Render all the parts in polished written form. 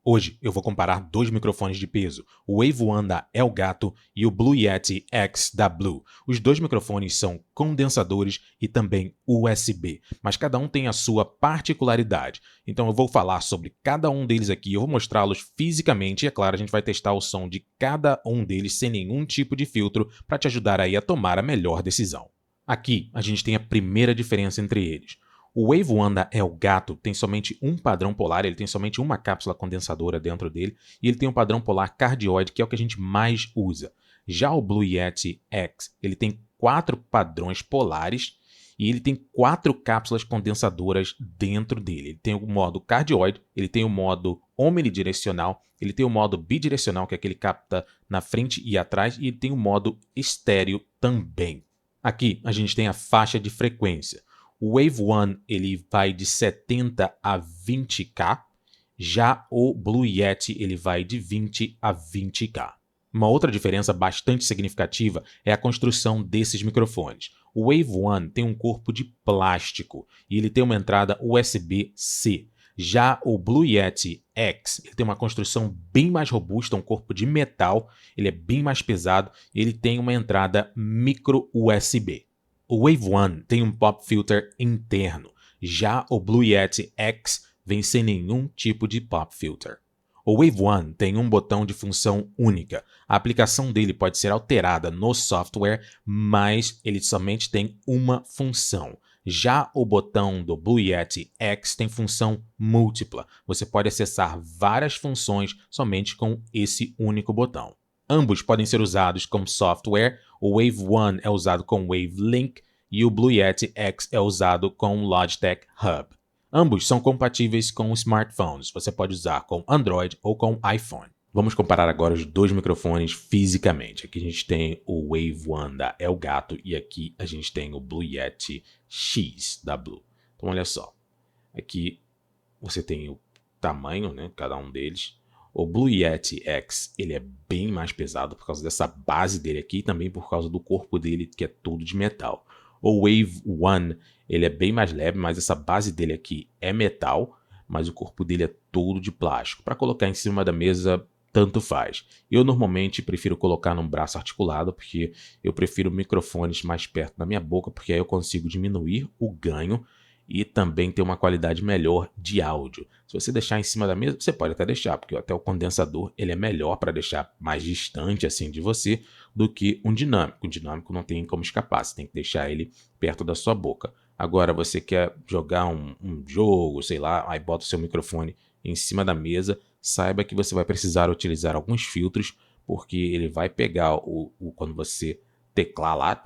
Hoje eu vou comparar dois microfones de peso, o Wave One da Elgato e o Blue Yeti X da Blue. Os dois microfones são condensadores e também USB, mas cada um tem a sua particularidade. Então eu vou falar sobre cada um deles aqui, eu vou mostrá-los fisicamente e é claro, a gente vai testar o som de cada um deles sem nenhum tipo de filtro para te ajudar aí a tomar a melhor decisão. Aqui a gente tem a primeira diferença entre eles. O Wave One da Elgato tem somente um padrão polar, ele tem somente uma cápsula condensadora dentro dele e ele tem um padrão polar cardioide, que é o que a gente mais usa. Já o Blue Yeti X, ele tem 4 padrões polares e ele tem 4 cápsulas condensadoras dentro dele. Ele tem o modo cardioide, ele tem o modo omnidirecional, ele tem o modo bidirecional, que é aquele que capta na frente e atrás, e ele tem o modo estéreo também. Aqui a gente tem a faixa de frequência. O Wave One ele vai de 70 a 20K, já o Blue Yeti ele vai de 20 a 20K. Uma outra diferença bastante significativa é a construção desses microfones. O Wave One tem um corpo de plástico e ele tem uma entrada USB-C. Já o Blue Yeti X ele tem uma construção bem mais robusta, um corpo de metal, ele é bem mais pesado e ele tem uma entrada micro USB. O Wave One tem um pop filter interno, já o Blue Yeti X vem sem nenhum tipo de pop filter. O Wave One tem um botão de função única. A aplicação dele pode ser alterada no software, mas ele somente tem uma função. Já o botão do Blue Yeti X tem função múltipla. Você pode acessar várias funções somente com esse único botão. Ambos podem ser usados como software. O Wave One é usado com Wavelink e o Blue Yeti X é usado com Logitech Hub. Ambos são compatíveis com smartphones. Você pode usar com Android ou com iPhone. Vamos comparar agora os dois microfones fisicamente. Aqui a gente tem o Wave One da Elgato e aqui a gente tem o Blue Yeti X da Blue. Então olha só. Aqui você tem o tamanho, né, cada um deles. O Blue Yeti X ele é bem mais pesado por causa dessa base dele aqui e também por causa do corpo dele que é todo de metal. O Wave One ele é bem mais leve, mas essa base dele aqui é metal, mas o corpo dele é todo de plástico. Para colocar em cima da mesa, tanto faz. Eu normalmente prefiro colocar num braço articulado, porque eu prefiro microfones mais perto da minha boca, porque aí eu consigo diminuir o ganho e também ter uma qualidade melhor de áudio. Se você deixar em cima da mesa, você pode até deixar, porque até o condensador ele é melhor para deixar mais distante assim de você do que um dinâmico. O dinâmico não tem como escapar, você tem que deixar ele perto da sua boca. Agora você quer jogar um jogo, sei lá, aí bota o seu microfone em cima da mesa, saiba que você vai precisar utilizar alguns filtros, porque ele vai pegar quando você teclar lá,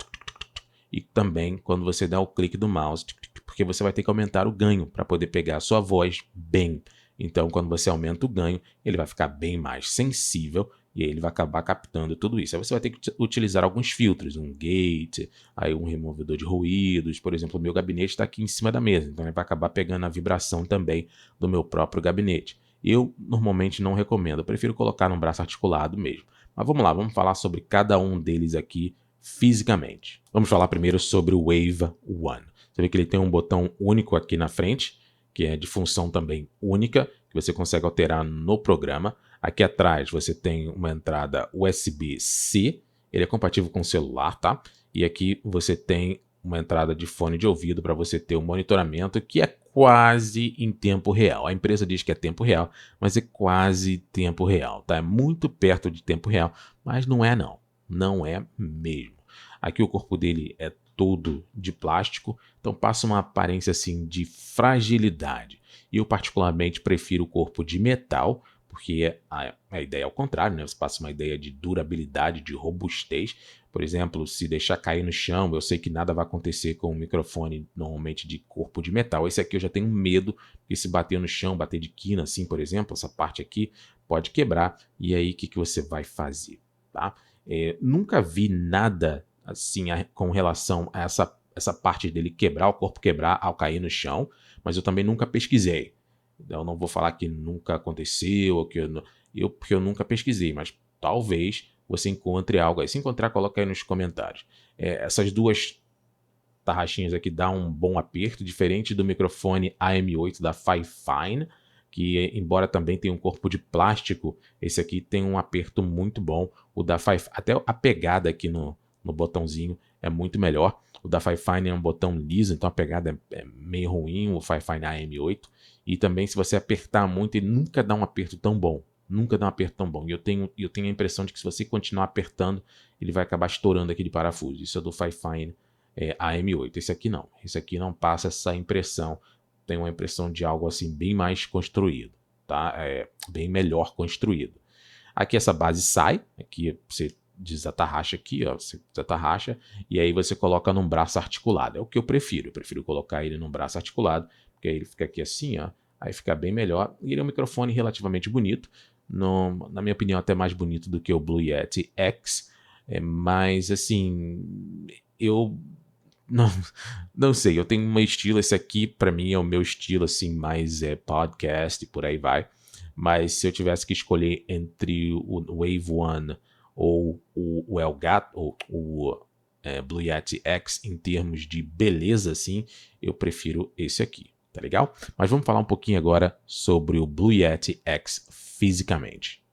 e também quando você der o clique do mouse, porque você vai ter que aumentar o ganho para poder pegar a sua voz bem. Então, quando você aumenta o ganho, ele vai ficar bem mais sensível e aí ele vai acabar captando tudo isso. Aí você vai ter que utilizar alguns filtros, um gate, aí um removedor de ruídos. Por exemplo, o meu gabinete está aqui em cima da mesa, então ele vai acabar pegando a vibração também do meu próprio gabinete. Eu normalmente não recomendo, eu prefiro colocar num braço articulado mesmo. Mas vamos lá, vamos falar sobre cada um deles aqui fisicamente. Vamos falar primeiro sobre o Wave One. Você vê que ele tem um botão único aqui na frente, que é de função também única, que você consegue alterar no programa. Aqui atrás você tem uma entrada USB-C, ele é compatível com o celular, tá? E aqui você tem uma entrada de fone de ouvido para você ter um monitoramento que é quase em tempo real. A empresa diz que é tempo real, mas é quase tempo real, tá? É muito perto de tempo real, mas não é não. Não é mesmo. Aqui o corpo dele é todo de plástico, então passa uma aparência assim de fragilidade. E eu particularmente prefiro o corpo de metal, porque a ideia é ao contrário, né? Você passa uma ideia de durabilidade, de robustez. Por exemplo, se deixar cair no chão, eu sei que nada vai acontecer com um microfone normalmente de corpo de metal. Esse aqui eu já tenho medo, porque se bater no chão, bater de quina assim, por exemplo, essa parte aqui pode quebrar. E aí o que você vai fazer, tá? Nunca vi nada assim com relação a essa parte dele quebrar, o corpo quebrar ao cair no chão, mas eu também nunca pesquisei. Eu não vou falar que nunca aconteceu, ou porque eu nunca pesquisei, mas talvez você encontre algo aí. Se encontrar, coloca aí nos comentários. Essas duas tarraxinhas aqui dão um bom aperto, diferente do microfone AM8 da Fifine, que embora também tenha um corpo de plástico, esse aqui tem um aperto muito bom. O da até a pegada aqui no botãozinho é muito melhor. O da Fifine é um botão liso, então a pegada é meio ruim, o Fifine AM8. E também se você apertar muito, ele nunca dá um aperto tão bom. Nunca dá um aperto tão bom. E eu tenho a impressão de que se você continuar apertando, ele vai acabar estourando aquele parafuso. Isso é do Fifine AM8. Esse aqui não. Esse aqui não passa essa impressão. Tem uma impressão de algo assim bem mais construído, tá? Bem melhor construído. Aqui essa base sai, aqui você desatarracha aqui, ó, você desatarracha e aí você coloca num braço articulado. É o que eu prefiro colocar ele num braço articulado, porque aí ele fica aqui assim, ó, aí fica bem melhor. E ele é um microfone relativamente bonito, na minha opinião até mais bonito do que o Blue Yeti X, mas assim, eu não sei, eu tenho um estilo, esse aqui pra mim é o meu estilo assim, mais podcast e por aí vai. Mas se eu tivesse que escolher entre o Wave One ou o Elgato, ou o Blue Yeti X em termos de beleza, assim, eu prefiro esse aqui, tá legal? Mas vamos falar um pouquinho agora sobre o Blue Yeti X fisicamente.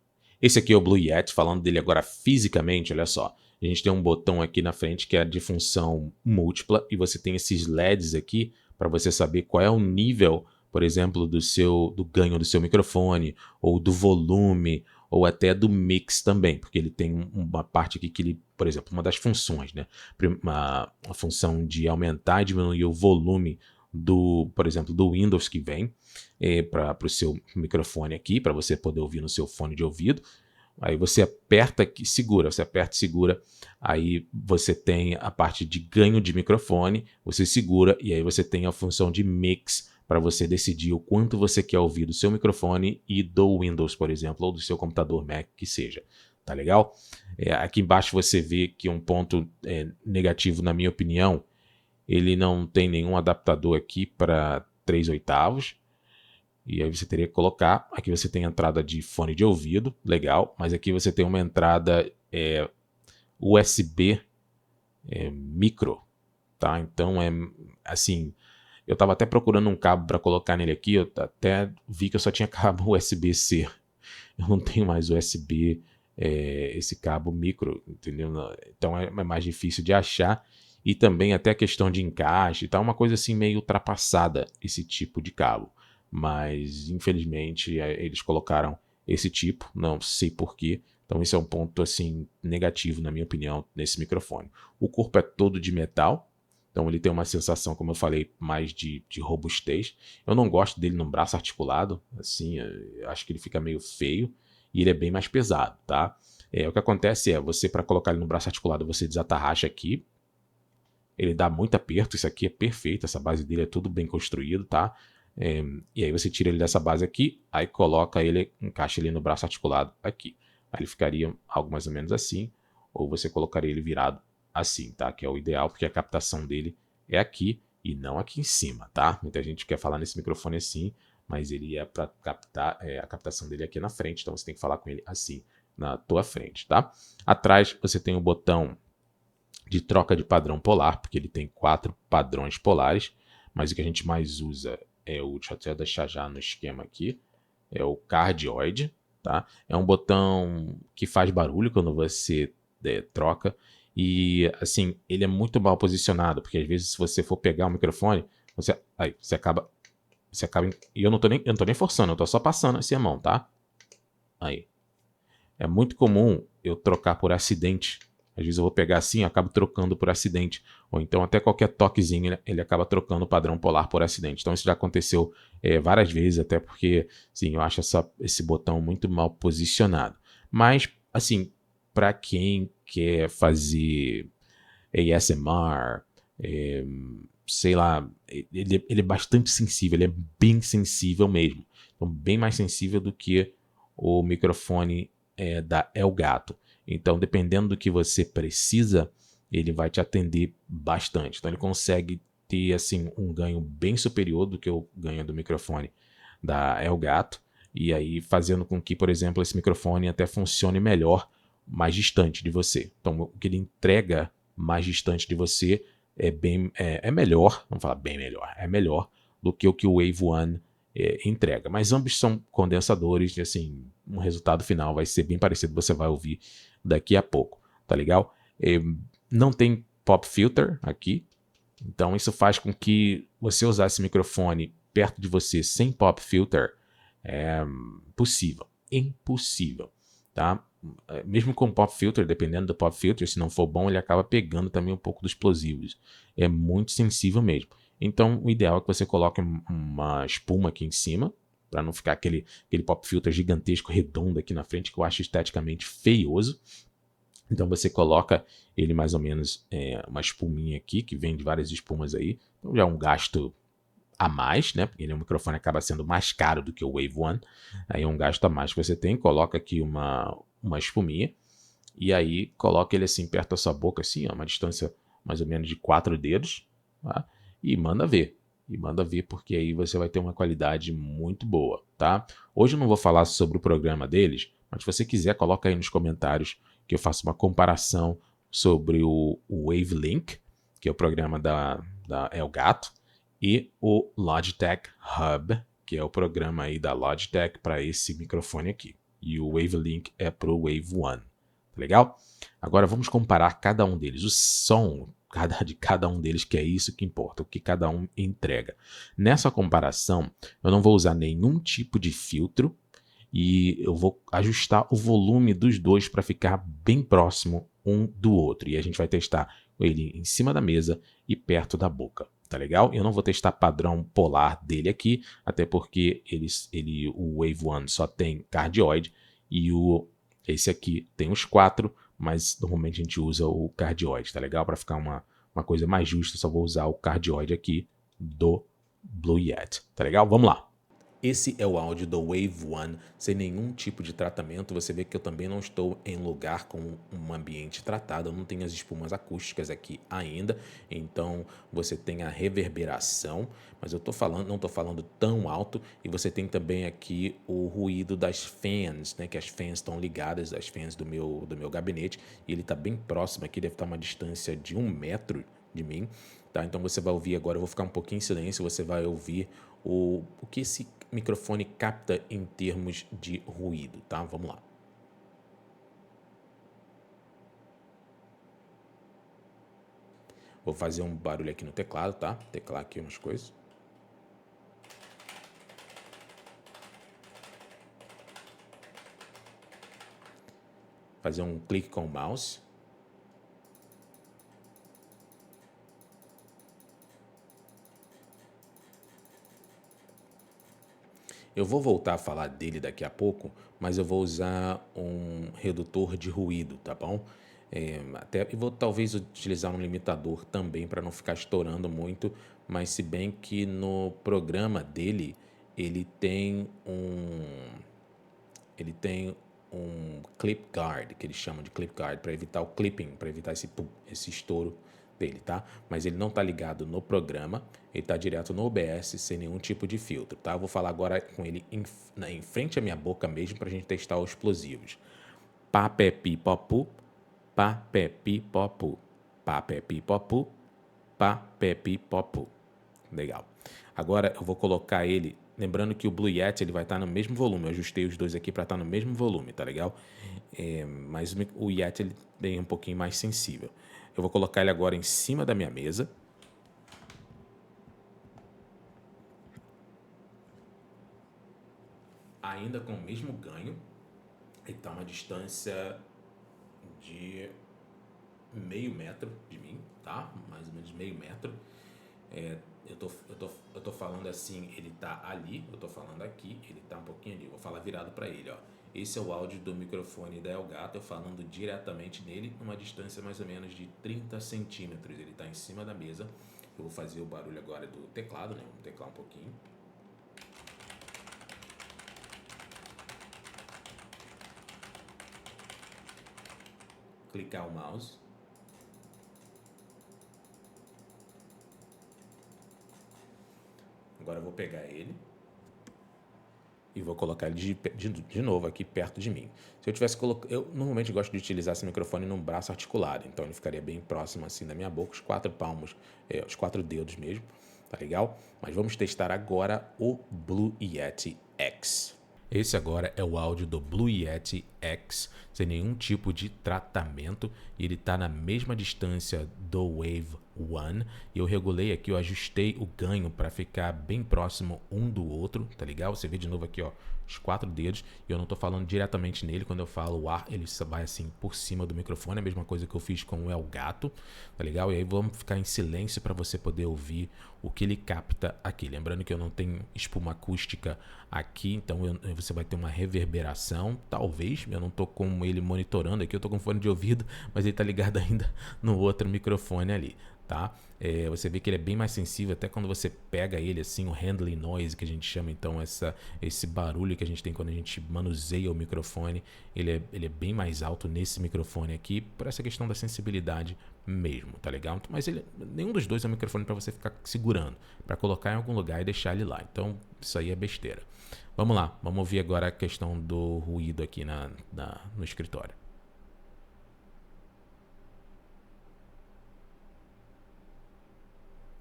Esse aqui é o Blue Yeti, falando dele agora fisicamente, olha só. A gente tem um botão aqui na frente que é de função múltipla e você tem esses LEDs aqui para você saber qual é o nível, por exemplo, do ganho do seu microfone, ou do volume, ou até do mix também, porque ele tem uma parte aqui que ele, por exemplo, uma das funções, né? A função de aumentar e diminuir o volume por exemplo, do Windows que vem para o seu microfone aqui, para você poder ouvir no seu fone de ouvido. Aí você aperta aqui, você aperta e segura, aí você tem a parte de ganho de microfone, você segura e aí você tem a função de mix para você decidir o quanto você quer ouvir do seu microfone e do Windows, por exemplo, ou do seu computador Mac, que seja. Tá legal? Aqui embaixo você vê que um ponto negativo, na minha opinião, ele não tem nenhum adaptador aqui para 3/8. E aí você teria que colocar, aqui você tem a entrada de fone de ouvido, legal, mas aqui você tem uma entrada USB micro, tá? Então assim, eu estava até procurando um cabo para colocar nele aqui, eu até vi que eu só tinha cabo USB-C, eu não tenho mais USB, esse cabo micro, entendeu? Então é mais difícil de achar. E também até a questão de encaixe, tá uma coisa assim meio ultrapassada esse tipo de cabo. Mas infelizmente eles colocaram esse tipo, não sei porquê. Então esse é um ponto assim negativo na minha opinião nesse microfone. O corpo é todo de metal, então ele tem uma sensação, como eu falei, mais de robustez. Eu não gosto dele no braço articulado, assim, eu acho que ele fica meio feio e ele é bem mais pesado, tá? O que acontece você para colocar ele no braço articulado, você desatarracha aqui. Ele dá muito aperto, isso aqui é perfeito, essa base dele é tudo bem construído, tá? E aí você tira ele dessa base aqui, aí coloca ele, encaixa ele no braço articulado aqui. Aí ele ficaria algo mais ou menos assim, ou você colocaria ele virado assim, tá? Que é o ideal, porque a captação dele é aqui e não aqui em cima, tá? Muita gente quer falar nesse microfone assim, mas ele é para captar, a captação dele é aqui na frente, então você tem que falar com ele assim, na tua frente, tá? Atrás você tem o botão de troca de padrão polar, porque ele tem 4 padrões polares, mas o que a gente mais usa deixa eu até deixar já no esquema aqui, é o cardioide, tá? É um botão que faz barulho quando você troca, e assim, ele é muito mal posicionado, porque às vezes se você for pegar o microfone, você acaba, e eu não tô nem forçando, eu tô só passando assim a mão, tá? Aí. É muito comum eu trocar por acidente. Às vezes eu vou pegar assim e acabo trocando por acidente. Ou então até qualquer toquezinho ele acaba trocando o padrão polar por acidente. Então isso já aconteceu várias vezes, até porque sim, eu acho esse botão muito mal posicionado. Mas, assim, para quem quer fazer ASMR, sei lá, ele é bastante sensível, ele é bem sensível mesmo. Então, bem mais sensível do que o microfone da Elgato. Então, dependendo do que você precisa, ele vai te atender bastante. Então, ele consegue ter assim um ganho bem superior do que o ganho do microfone da Elgato, e aí fazendo com que, por exemplo, esse microfone até funcione melhor mais distante de você. Então, o que ele entrega mais distante de você é melhor, vamos falar bem melhor, é melhor do que o Wave One entrega. Mas ambos são condensadores e assim, um resultado final vai ser bem parecido, você vai ouvir daqui a pouco, tá legal? Não tem pop filter aqui, então isso faz com que você usar esse microfone perto de você sem pop filter é possível, impossível, tá? Mesmo com pop filter, dependendo do pop filter, se não for bom, ele acaba pegando também um pouco dos explosivos. É muito sensível mesmo. Então, o ideal é que você coloque uma espuma aqui em cima, para não ficar aquele pop filter gigantesco, redondo aqui na frente, que eu acho esteticamente feioso. Então, você coloca ele mais ou menos uma espuminha aqui, que vem de várias espumas aí. Então, já é um gasto a mais, né? Porque o microfone acaba sendo mais caro do que o Wave One. Aí é um gasto a mais que você tem. Coloca aqui uma espuminha. E aí coloca ele assim perto da sua boca, assim, ó, uma distância mais ou menos de 4 dedos. Tá? E manda ver. E manda ver, porque aí você vai ter uma qualidade muito boa, tá? Hoje eu não vou falar sobre o programa deles, mas se você quiser, coloca aí nos comentários que eu faço uma comparação sobre o Wavelink, que é o programa da Elgato, e o Logitech Hub, que é o programa aí da Logitech para esse microfone aqui. E o Wavelink é para o Wave One. Legal? Agora vamos comparar cada um deles. O som de cada um deles, que é isso que importa, o que cada um entrega. Nessa comparação, eu não vou usar nenhum tipo de filtro e eu vou ajustar o volume dos dois para ficar bem próximo um do outro. E a gente vai testar ele em cima da mesa e perto da boca. Tá legal? Eu não vou testar padrão polar dele aqui, até porque o Wave One só tem cardioide e esse aqui tem os 4, mas normalmente a gente usa o cardioide, tá legal? Para ficar uma coisa mais justa, só vou usar o cardioide aqui do Blue Yeti, tá legal? Vamos lá. Esse é o áudio do Wave One, sem nenhum tipo de tratamento. Você vê que eu também não estou em lugar com um ambiente tratado, eu não tenho as espumas acústicas aqui ainda, então você tem a reverberação, mas eu não estou falando tão alto, e você tem também aqui o ruído das fans, né, que as fans estão ligadas, as fans do meu gabinete, e ele está bem próximo aqui, deve estar uma distância de 1 metro de mim, tá? Então você vai ouvir agora, eu vou ficar um pouquinho em silêncio, você vai ouvir o que esse microfone capta em termos de ruído, tá? Vamos lá. Vou fazer um barulho aqui no teclado, tá? Teclar aqui umas coisas. Fazer um clique com o mouse. Eu vou voltar a falar dele daqui a pouco, mas eu vou usar um redutor de ruído, tá bom? E vou talvez utilizar um limitador também para não ficar estourando muito, mas se bem que no programa dele ele tem um clip guard, que eles chamam de clip guard, para evitar o clipping, para evitar esse estouro dele, tá? Mas ele não tá ligado no programa, ele tá direto no OBS, sem nenhum tipo de filtro, tá? Eu vou falar agora com ele em frente à minha boca mesmo, pra gente testar os explosivos. Papepipopu, papepipopu, papepipopu, papepipopu. Legal. Agora eu vou colocar ele, lembrando que o Blue Yeti ele vai estar no mesmo volume, eu ajustei os dois aqui para estar no mesmo volume, tá legal? Mas o Yeti ele tem um pouquinho mais sensível. Eu vou colocar ele agora em cima da minha mesa. Ainda com o mesmo ganho, ele está a uma distância de meio metro de mim, tá? Mais ou menos meio metro. Eu tô falando assim, ele tá ali, eu tô falando aqui, ele tá um pouquinho ali. Vou falar virado para ele, ó. Esse é o áudio do microfone da Elgato, eu falando diretamente nele, numa distância mais ou menos de 30 centímetros. Ele tá em cima da mesa. Eu vou fazer o barulho agora do teclado, né? Vamos teclar um pouquinho. Clicar o mouse. Agora eu vou pegar ele e vou colocar ele de novo aqui perto de mim. Se eu tivesse colocado... Eu normalmente gosto de utilizar esse microfone num braço articulado, então ele ficaria bem próximo assim da minha boca, os 4 palmos, os 4 dedos mesmo. tá legal? Mas vamos testar agora o Blue Yeti X. Esse agora é o áudio do Blue Yeti X, sem nenhum tipo de tratamento, e ele está na mesma distância do Wave One, e eu regulei aqui, eu ajustei o ganho para ficar bem próximo um do outro, tá legal? Você vê de novo aqui, ó, os 4 dedos, e eu não estou falando diretamente nele, quando eu falo o ar, ele vai assim por cima do microfone, a mesma coisa que eu fiz com o Elgato, tá legal? E aí vamos ficar em silêncio para você poder ouvir o que ele capta aqui. Lembrando que eu não tenho espuma acústica aqui, então você vai ter uma reverberação, talvez, eu não estou com ele monitorando aqui, eu estou com fone de ouvido, mas ele está ligado ainda no outro microfone ali, tá? Você vê que ele é bem mais sensível, até quando você pega ele assim, o handling noise que a gente chama, então esse barulho que a gente tem quando a gente manuseia o microfone, ele é bem mais alto nesse microfone aqui, por essa questão da sensibilidade mesmo, tá legal? Mas nenhum dos dois é um microfone para você ficar segurando, para colocar em algum lugar e deixar ele lá, então isso aí é besteira. Vamos lá, vamos ouvir agora a questão do ruído aqui no escritório.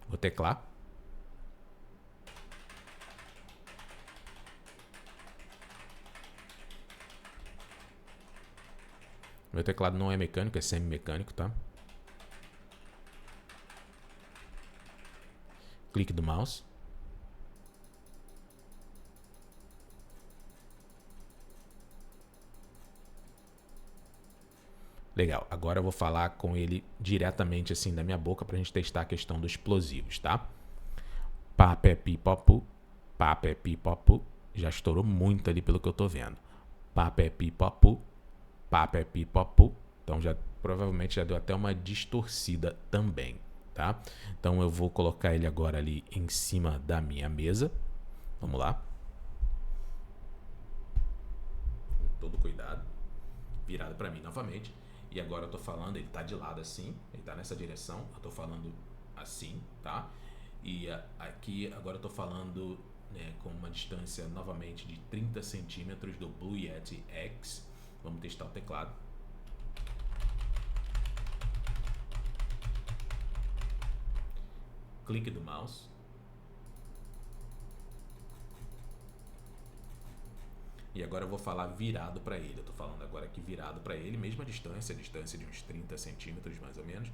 Vou teclar. Meu teclado não é mecânico, é semi-mecânico, tá? Clique do mouse. Legal, agora eu vou falar com ele diretamente assim da minha boca pra gente testar a questão dos explosivos, tá? Papepipopu, papepipopu, já estourou muito ali pelo que eu tô vendo. Papepipopu, papepipopu, então já provavelmente já deu até uma distorcida também, tá? Então eu vou colocar ele agora ali em cima da minha mesa. Vamos lá. Com todo cuidado, virado para mim novamente. E agora eu tô falando, ele tá de lado assim, ele tá nessa direção, eu tô falando assim, tá? E aqui agora eu tô falando com uma distância novamente de 30 centímetros do Blue Yeti X. Vamos testar o teclado. Clique do mouse. E agora eu vou falar virado para ele. Eu tô falando agora aqui virado para ele, mesma distância de uns 30 centímetros mais ou menos.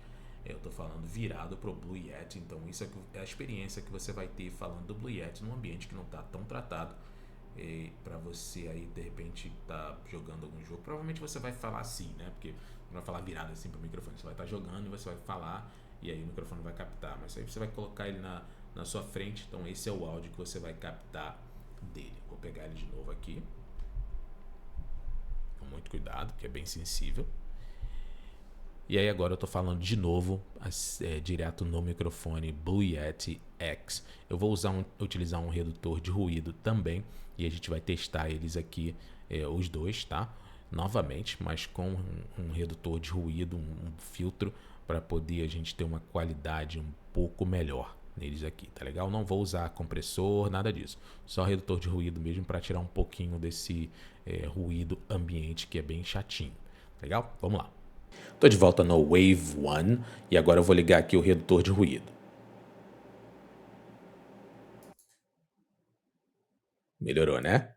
Eu tô falando virado pro Blue Yeti, então isso é a experiência que você vai ter falando do Blue Yeti num ambiente que não tá tão tratado. Para você aí de repente tá jogando algum jogo, provavelmente você vai falar assim, né? Porque não vai falar virado assim pro microfone, você vai estar jogando e você vai falar e aí o microfone vai captar, mas aí você vai colocar ele na sua frente, então esse é o áudio que você vai captar dele. Vou pegar ele de novo aqui. Com muito cuidado, que é bem sensível. E aí agora eu tô falando de novo, direto no microfone Blue Yeti X. Eu vou utilizar um redutor de ruído também, e a gente vai testar eles aqui, os dois, tá? Novamente, mas com um redutor de ruído, um filtro, para poder a gente ter uma qualidade um pouco melhor neles aqui, tá legal? Não vou usar compressor, nada disso. Só redutor de ruído mesmo para tirar um pouquinho desse ruído ambiente que é bem chatinho. Legal? Vamos lá. Estou de volta no Wave One e agora eu vou ligar aqui o redutor de ruído. Melhorou, né?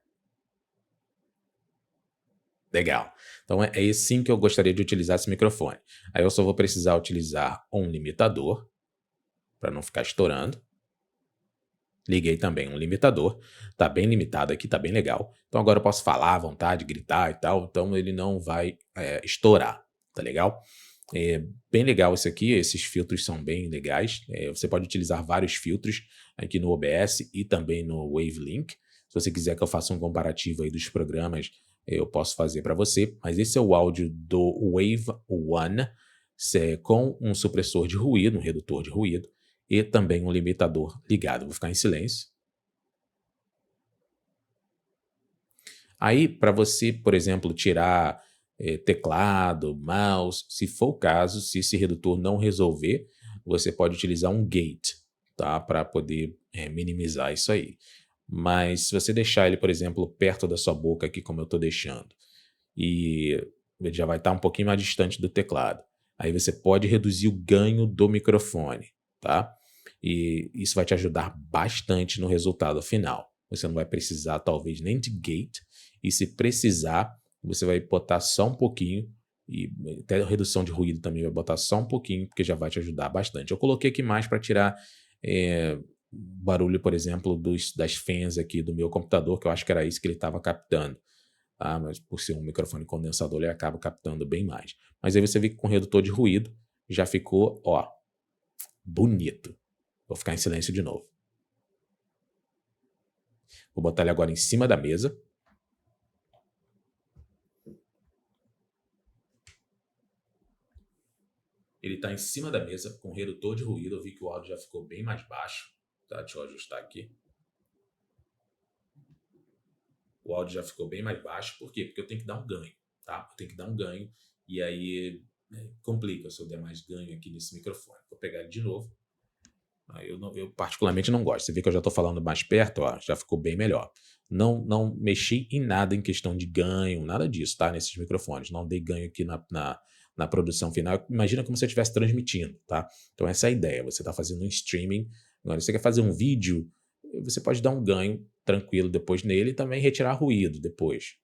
Legal. Então é assim que eu gostaria de utilizar esse microfone. Aí eu só vou precisar utilizar um limitador para não ficar estourando. Liguei também um limitador. Tá bem limitado aqui, tá bem legal. Então agora eu posso falar à vontade, gritar e tal. Então ele não vai estourar, tá legal? É bem legal isso aqui, esses filtros são bem legais. Você pode utilizar vários filtros aqui no OBS e também no Wavelink. Se você quiser que eu faça um comparativo aí dos programas, eu posso fazer para você. Mas esse é o áudio do Wave One com um supressor de ruído, um redutor de ruído e também um limitador ligado. Vou ficar em silêncio. Aí, para você, por exemplo, tirar teclado, mouse, se for o caso, se esse redutor não resolver, você pode utilizar um gate, tá? Para poder minimizar isso aí. Mas se você deixar ele, por exemplo, perto da sua boca aqui, como eu estou deixando, e ele já vai estar um pouquinho mais distante do teclado. Aí você pode reduzir o ganho do microfone, tá? E isso vai te ajudar bastante no resultado final. Você não vai precisar, talvez, nem de gate. E se precisar, você vai botar só um pouquinho. E até a redução de ruído também vai botar só um pouquinho, porque já vai te ajudar bastante. Eu coloquei aqui mais para tirar barulho, por exemplo, das fãs aqui do meu computador, que eu acho que era isso que ele estava captando. Tá? Mas por ser um microfone condensador, ele acaba captando bem mais. Mas aí você vê que com redutor de ruído já ficou, ó, bonito. Vou ficar em silêncio de novo. Vou botar ele agora em cima da mesa. Ele está em cima da mesa com redutor de ruído. Eu vi que o áudio já ficou bem mais baixo. Tá? Deixa eu ajustar aqui. O áudio já ficou bem mais baixo. Por quê? Porque eu tenho que dar um ganho. Tá? Eu tenho que dar um ganho. E aí complica se eu der mais ganho aqui nesse microfone. Vou pegar ele de novo. Eu particularmente não gosto. Você vê que eu já estou falando mais perto, ó, já ficou bem melhor. Não mexi em nada em questão de ganho, nada disso, tá? Nesses microfones. Não dei ganho aqui na produção final. Imagina como se eu estivesse transmitindo, tá? Então essa é a ideia. Você está fazendo um streaming. Agora, se você quer fazer um vídeo, você pode dar um ganho tranquilo depois nele e também retirar ruído depois.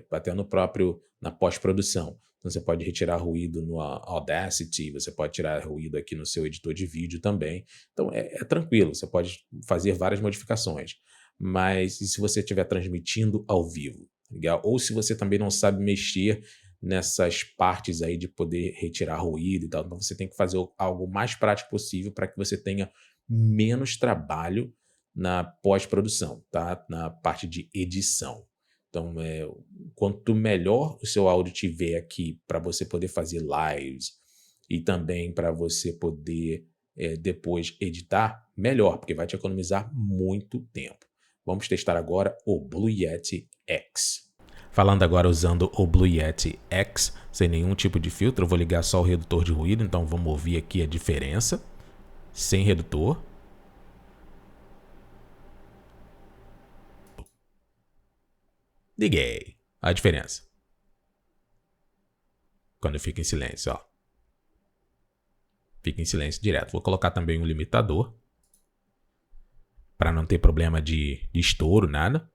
Até na pós-produção. Então você pode retirar ruído no Audacity, você pode tirar ruído aqui no seu editor de vídeo também. Então é tranquilo, você pode fazer várias modificações. Mas e se você estiver transmitindo ao vivo? Legal? Ou se você também não sabe mexer nessas partes aí de poder retirar ruído e tal, então você tem que fazer algo mais prático possível para que você tenha menos trabalho na pós-produção, tá? Na parte de edição. Então, quanto melhor o seu áudio tiver aqui para você poder fazer lives e também para você poder depois editar, melhor, porque vai te economizar muito tempo. Vamos testar agora o Blue Yeti X. Falando agora usando o Blue Yeti X, sem nenhum tipo de filtro, eu vou ligar só o redutor de ruído, então vamos ouvir aqui a diferença, sem redutor. Liguei. A diferença. Quando fica em silêncio, ó. Fica em silêncio direto. Vou colocar também um limitador. Para não ter problema de estouro, nada.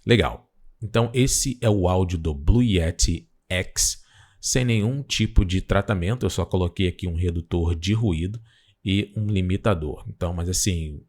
Legal. Então esse é o áudio do Blue Yeti X. Sem nenhum tipo de tratamento. Eu só coloquei aqui um redutor de ruído e um limitador. Então, mas assim,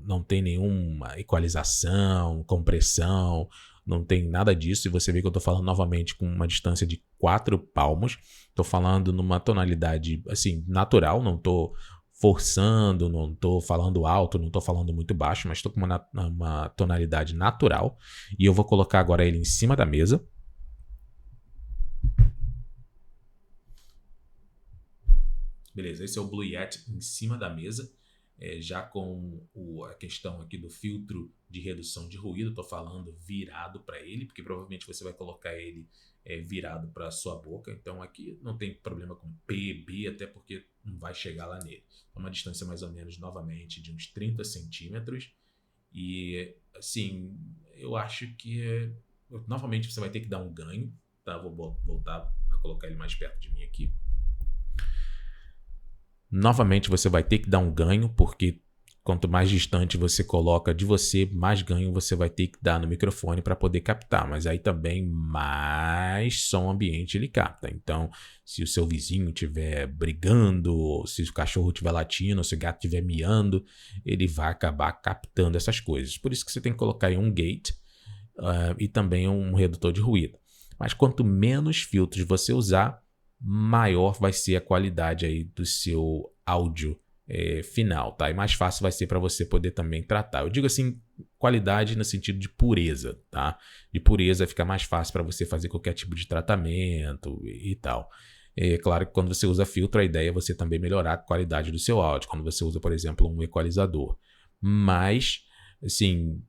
não tem nenhuma equalização, compressão. Não tem nada disso, e você vê que eu estou falando novamente com uma distância de 4 palmos. Estou falando numa tonalidade assim, natural, não estou forçando, não estou falando alto, não estou falando muito baixo, mas estou com uma tonalidade natural. E eu vou colocar agora ele em cima da mesa. Beleza, esse é o Blue Yeti em cima da mesa. Já com a questão aqui do filtro de redução de ruído, estou falando virado para ele, porque provavelmente você vai colocar ele virado para a sua boca, então aqui não tem problema com P, B, até porque não vai chegar lá nele. É uma distância mais ou menos, novamente, de uns 30 centímetros, e assim, eu acho que novamente você vai ter que dar um ganho, tá? Vou voltar a colocar ele mais perto de mim aqui. Novamente você vai ter que dar um ganho, porque quanto mais distante você coloca de você, mais ganho você vai ter que dar no microfone para poder captar. Mas aí também mais som ambiente ele capta. Então, se o seu vizinho estiver brigando, se o cachorro estiver latindo, se o gato estiver miando, ele vai acabar captando essas coisas. Por isso que você tem que colocar aí um gate e também um redutor de ruído. Mas quanto menos filtros você usar, maior vai ser a qualidade aí do seu áudio final, tá? E mais fácil vai ser para você poder também tratar. Eu digo assim, qualidade no sentido de pureza, tá? De pureza fica mais fácil para você fazer qualquer tipo de tratamento e tal. É claro que quando você usa filtro, a ideia é você também melhorar a qualidade do seu áudio, quando você usa, por exemplo, um equalizador. Mas, assim,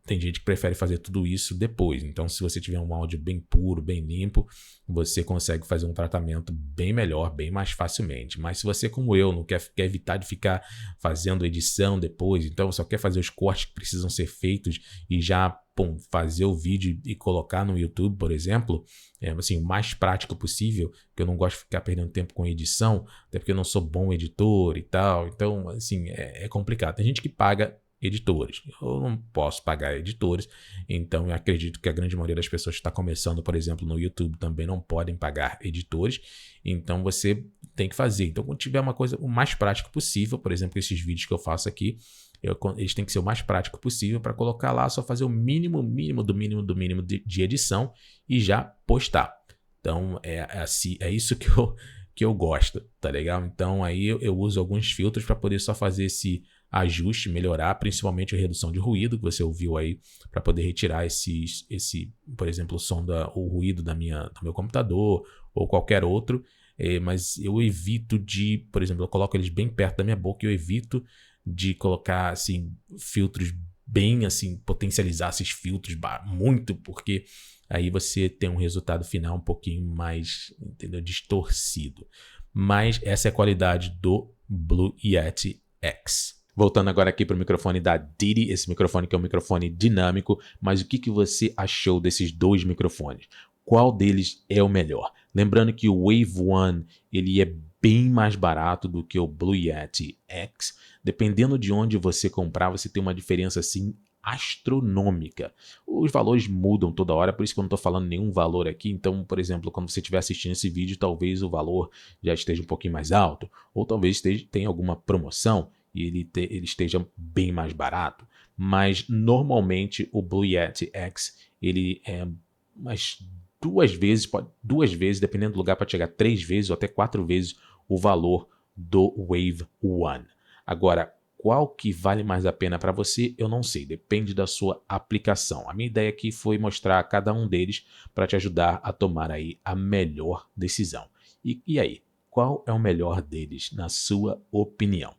tem gente que prefere fazer tudo isso depois. Então, se você tiver um áudio bem puro, bem limpo, você consegue fazer um tratamento bem melhor, bem mais facilmente. Mas se você, como eu, não quer evitar de ficar fazendo edição depois, então só quer fazer os cortes que precisam ser feitos e já pum, fazer o vídeo e colocar no YouTube, por exemplo, assim, o mais prático possível, porque eu não gosto de ficar perdendo tempo com edição, até porque eu não sou bom editor e tal, então, assim, é complicado. Tem gente que paga editores, eu não posso pagar editores, então eu acredito que a grande maioria das pessoas que está começando, por exemplo, no YouTube também não podem pagar editores, então você tem que fazer. Então, quando tiver uma coisa o mais prático possível, por exemplo, esses vídeos que eu faço aqui, eles têm que ser o mais prático possível para colocar lá, só fazer o mínimo de edição e já postar. Então, é isso que eu gosto, tá legal? Então, aí eu uso alguns filtros para poder só fazer esse ajuste, melhorar, principalmente a redução de ruído, que você ouviu aí, para poder retirar por exemplo, o ruído do meu computador ou qualquer outro. Mas eu evito por exemplo, eu coloco eles bem perto da minha boca e eu evito de colocar assim filtros bem assim, potencializar esses filtros muito, porque aí você tem um resultado final um pouquinho mais, entendeu, distorcido. Mas essa é a qualidade do Blue Yeti X. Voltando agora aqui para o microfone da Deity, esse microfone que é um microfone dinâmico, mas o que você achou desses dois microfones? Qual deles é o melhor? Lembrando que o Wave One ele é bem mais barato do que o Blue Yeti X. Dependendo de onde você comprar, você tem uma diferença assim astronômica. Os valores mudam toda hora, por isso que eu não estou falando nenhum valor aqui. Então, por exemplo, quando você estiver assistindo esse vídeo, talvez o valor já esteja um pouquinho mais alto, ou talvez tenha alguma promoção e ele esteja bem mais barato. Mas normalmente o Blue Yeti X ele é umas duas vezes, dependendo do lugar, pode chegar 3 vezes ou até 4 vezes o valor do Wave One. Agora, qual que vale mais a pena para você, eu não sei, depende da sua aplicação. A minha ideia aqui foi mostrar cada um deles para te ajudar a tomar aí a melhor decisão. E aí, qual é o melhor deles, na sua opinião?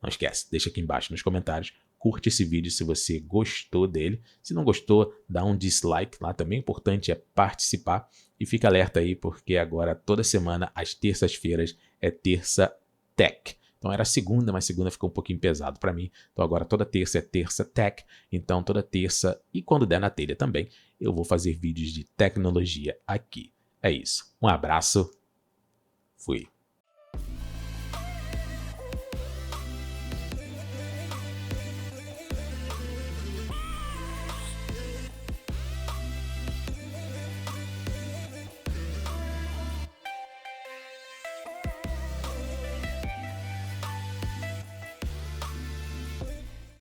Não esquece, deixa aqui embaixo nos comentários, curte esse vídeo se você gostou dele. Se não gostou, dá um dislike lá também, o importante é participar. E fica alerta aí, porque agora toda semana, às terças-feiras, é Terça Tech. Então era segunda, mas segunda ficou um pouquinho pesado para mim. Então agora toda terça é Terça Tech. Então toda terça, e quando der na telha também, eu vou fazer vídeos de tecnologia aqui. É isso. Um abraço. Fui.